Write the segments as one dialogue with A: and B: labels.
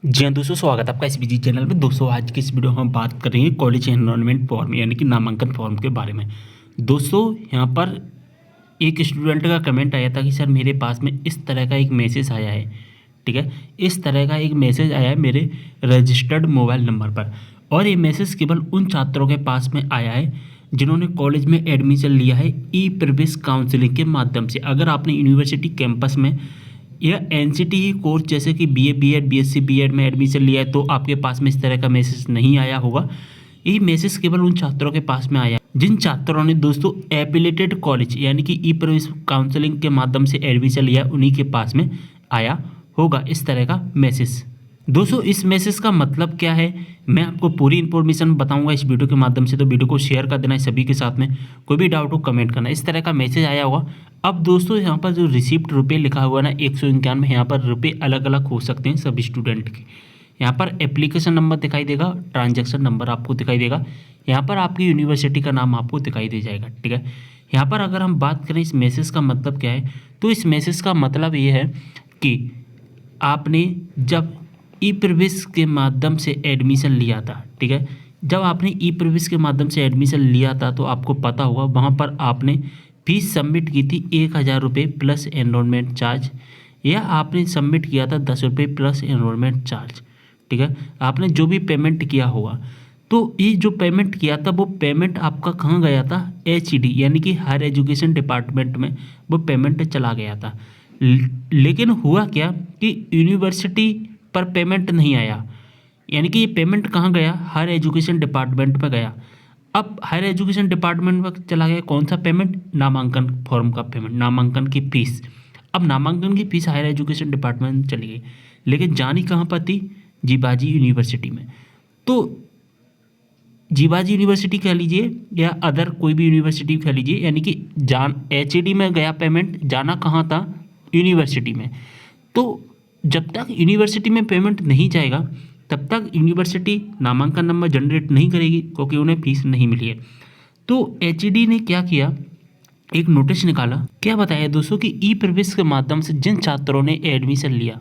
A: जी हाँ दोस्तों, स्वागत है आपका इस बिजी चैनल में। दोस्तों आज की इस वीडियो में हम बात करेंगे कॉलेज एनरोलमेंट फॉर्म यानी कि नामांकन फॉर्म के बारे में। दोस्तों यहाँ पर एक स्टूडेंट का कमेंट आया था कि सर मेरे पास में इस तरह का एक मैसेज आया है, ठीक है, इस तरह का एक मैसेज आया है मेरे रजिस्टर्ड मोबाइल नंबर पर, और ये मैसेज केवल उन छात्रों के पास में आया है जिन्होंने कॉलेज में एडमिशन लिया है ई प्रवेश काउंसलिंग के माध्यम से। अगर आपने यूनिवर्सिटी कैंपस में या एनसीटी कोर्स जैसे कि बीए बीएड बीएससी बीएड में एडमिशन लिया है तो आपके पास में इस तरह का मैसेज नहीं आया होगा। ये मैसेज केवल उन छात्रों के पास में आया जिन छात्रों ने दोस्तों एफिलेटेड कॉलेज यानी कि ई प्रवेश काउंसलिंग के माध्यम से एडमिशन लिया, उन्हीं के पास में आया होगा इस तरह का मैसेज। दोस्तों इस मैसेज का मतलब क्या है मैं आपको पूरी इन्फॉर्मेशन बताऊंगा इस वीडियो के माध्यम से, तो वीडियो को शेयर कर देना है सभी के साथ में। कोई भी डाउट हो कमेंट करना। इस तरह का मैसेज आया होगा। अब दोस्तों यहाँ पर जो रिसिप्ट रुपये लिखा हुआ ना 191, यहाँ पर रुपये अलग अलग हो सकते हैं सभी स्टूडेंट के। यहाँ पर एप्लीकेशन नंबर दिखाई देगा, ट्रांजैक्शन नंबर आपको दिखाई देगा, यहाँ पर आपकी यूनिवर्सिटी का नाम आपको दिखाई दे जाएगा, ठीक है। यहाँ पर अगर हम बात करें इस मैसेज का मतलब क्या है, तो इस मैसेज का मतलब ये है कि आपने जब ई प्रवेश के माध्यम से एडमिशन लिया था, ठीक है, जब आपने ई प्रवेश के माध्यम से एडमिशन लिया था तो आपको पता होगा वहाँ पर आपने फीस सबमिट की थी 1000 रुपये प्लस एनरोलमेंट चार्ज, या आपने सबमिट किया था 10 रुपये प्लस एनरोलमेंट चार्ज, ठीक है। आपने जो भी पेमेंट किया होगा, तो ये जो पेमेंट किया था वो पेमेंट आपका कहाँ गया था, एचईडी यानी कि हायर एजुकेशन डिपार्टमेंट में वो पेमेंट चला गया था। लेकिन हुआ क्या कि यूनिवर्सिटी पर पेमेंट नहीं आया, यानी कि ये पेमेंट कहाँ गया, हायर एजुकेशन डिपार्टमेंट में गया। अब हायर एजुकेशन डिपार्टमेंट में चला गया कौन सा पेमेंट, नामांकन फॉर्म का पेमेंट, नामांकन की फीस। अब नामांकन की फीस हायर एजुकेशन डिपार्टमेंट में चली गई, लेकिन जानी कहाँ पर थी, जीबाजी यूनिवर्सिटी में। तो जीबाजी यूनिवर्सिटी कह लीजिए या अदर कोई भी यूनिवर्सिटी कह लीजिए, यानी कि एचईडी में गया पेमेंट, जाना कहाँ था, यूनिवर्सिटी में। तो जब तक यूनिवर्सिटी में पेमेंट नहीं जाएगा तब तक यूनिवर्सिटी नामांकन नंबर जनरेट नहीं करेगी, क्योंकि उन्हें फीस नहीं मिली है। तो एचईडी ने क्या किया, एक नोटिस निकाला। क्या बताया दोस्तों कि ई प्रवेश के माध्यम से जिन छात्रों ने एडमिशन लिया,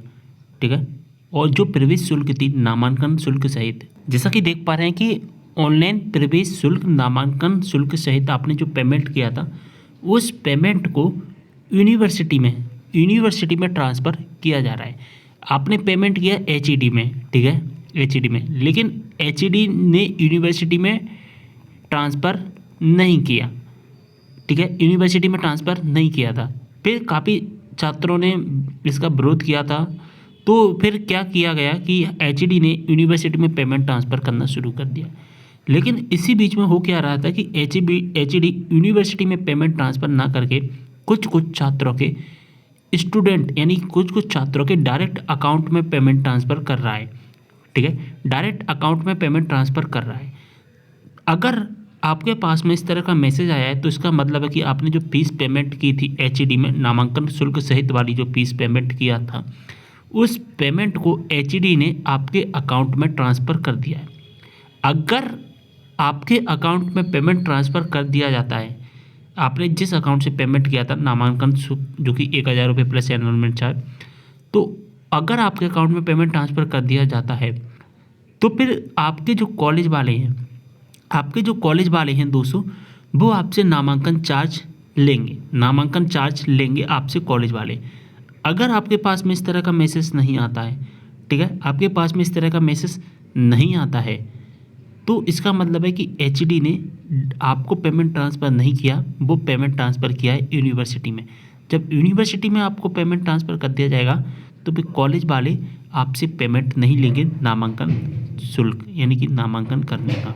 A: ठीक है, और जो प्रवेश शुल्क थी नामांकन शुल्क सहित, जैसा कि देख पा रहे हैं कि ऑनलाइन प्रवेश शुल्क नामांकन शुल्क सहित आपने जो पेमेंट किया था उस पेमेंट को यूनिवर्सिटी में ट्रांसफ़र किया जा रहा है। आपने पेमेंट किया एचईडी में, ठीक है, एचईडी में, लेकिन एचईडी ने यूनिवर्सिटी में ट्रांसफ़र नहीं किया, ठीक है, यूनिवर्सिटी में ट्रांसफ़र नहीं किया था। फिर काफ़ी छात्रों ने इसका विरोध किया था, तो फिर क्या किया गया कि एचईडी ने यूनिवर्सिटी में पेमेंट ट्रांसफ़र करना शुरू कर दिया। लेकिन इसी बीच में हो क्या रहा था कि एचईडी यूनिवर्सिटी में पेमेंट ट्रांसफ़र ना करके कुछ छात्रों के स्टूडेंट यानी कुछ छात्रों के डायरेक्ट अकाउंट में पेमेंट ट्रांसफ़र कर रहा है, ठीक है, डायरेक्ट अकाउंट में पेमेंट ट्रांसफ़र कर रहा है। अगर आपके पास में इस तरह का मैसेज आया है तो इसका मतलब है कि आपने जो फीस पेमेंट की थी एचईडी में, नामांकन शुल्क सहित वाली जो फीस पेमेंट किया था, उस पेमेंट को एचईडी ने आपके अकाउंट में ट्रांसफ़र कर दिया है। अगर आपके अकाउंट में पेमेंट ट्रांसफ़र कर दिया जाता है, आपने जिस अकाउंट से पेमेंट किया था नामांकन जो कि 1000 रुपये प्लस एनरोलमेंट चार्ज, तो अगर आपके अकाउंट में पेमेंट ट्रांसफ़र कर दिया जाता है तो फिर आपके जो कॉलेज वाले हैं दोस्तों, वो आपसे नामांकन चार्ज लेंगे आपसे कॉलेज वाले। अगर आपके पास में इस तरह का मैसेज नहीं आता है, ठीक है, आपके पास में इस तरह का मैसेज नहीं आता है, तो इसका मतलब है कि एचईडी ने आपको पेमेंट ट्रांसफ़र नहीं किया, वो पेमेंट ट्रांसफ़र किया है यूनिवर्सिटी में। जब यूनिवर्सिटी में आपको पेमेंट ट्रांसफ़र कर दिया जाएगा तो फिर कॉलेज वाले आपसे पेमेंट नहीं लेंगे नामांकन शुल्क यानी कि नामांकन करने का।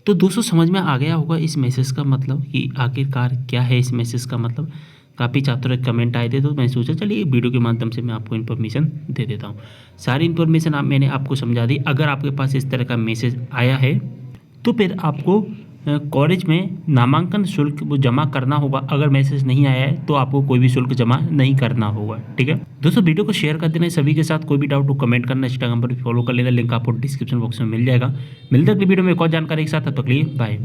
A: तो दोस्तों समझ में आ गया होगा इस मैसेज का मतलब कि आखिरकार क्या है इस मैसेज का मतलब। काफ़ी छात्रों के कमेंट आए थे तो मैं सोचा चलिए वीडियो के माध्यम से मैं आपको इन्फॉर्मेशन दे देता हूँ। सारी इन्फॉर्मेशन मैंने आपको समझा दी। अगर आपके पास इस तरह का मैसेज आया है तो फिर आपको कॉलेज में नामांकन शुल्क वो जमा करना होगा। अगर मैसेज नहीं आया है तो आपको कोई भी शुल्क जमा नहीं करना होगा, ठीक है। दोस्तों वीडियो को शेयर कर देना सभी के साथ। कोई भी डाउट हो कमेंट करना, इंस्टाग्राम पर फॉलो कर लेना, लिंक आपको डिस्क्रिप्शन बॉक्स में मिल जाएगा। मिलते अगली वीडियो में एक और जानकारी के साथ, तब तक के लिए बाय।